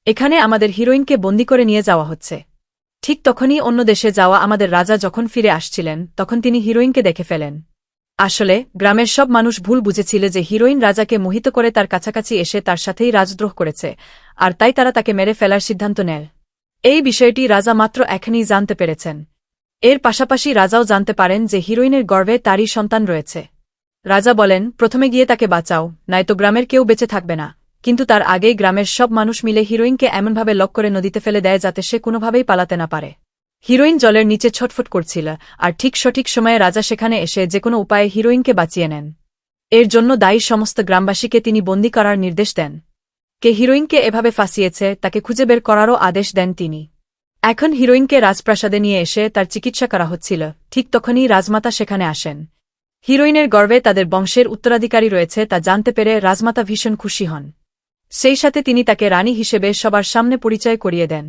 এখানে আমাদের হিরোইনকে বন্দী করে নিয়ে যাওয়া হচ্ছে। ঠিক তখনই অন্য দেশে যাওয়া আমাদের রাজা যখন ফিরে আসছিলেন তখন তিনি হিরোইনকে দেখে ফেলেন। আসলে গ্রামের সব মানুষ ভুল বুঝেছিল যে হিরোইন রাজাকে মোহিত করে তার কাছাকাছি এসে তার সাথেই রাজদ্রোহ করেছে, আর তাই তারা তাকে মেরে ফেলার সিদ্ধান্ত নেয়। এই বিষয়টি রাজা মাত্র এখনই জানতে পেরেছেন। এর পাশাপাশি রাজাও জানতে পারেন যে হিরোইনের গর্ভে তারই সন্তান রয়েছে। রাজা বলেন, প্রথমে গিয়ে তাকে বাঁচাও, নয়তো গ্রামের কেউ বেঁচে থাকবে না। কিন্তু তার আগেই গ্রামের সব মানুষ মিলে হিরোইনকে এমনভাবে লক করে নদীতে ফেলে দেয় যাতে সে কোনোভাবেই পালাতে না পারে। হিরোইন জলের নিচে ছটফট করছিল, আর ঠিক সঠিক সময়ে রাজা সেখানে এসে যেকোনো উপায়ে হিরোইনকে বাঁচিয়ে নেন। এর জন্য দায়ী সমস্ত গ্রামবাসীকে তিনি বন্দী করার নির্দেশ দেন। কে হিরোইনকে এভাবে ফাঁসিয়েছে তাকে খুঁজে বের করারও আদেশ দেন তিনি। এখন হিরোইনকে রাজপ্রাসাদে নিয়ে এসে তার চিকিৎসা করা হচ্ছিল। ঠিক তখনই রাজমাতা সেখানে আসেন। হিরোইনের গর্ভে তাদের বংশের উত্তরাধিকারী রয়েছে তা জানতে পেরে রাজমাতা ভীষণ খুশি হন। সেই সাথে তিনি তাকে রানী হিসেবে সবার সামনে পরিচয় করিয়ে দেন।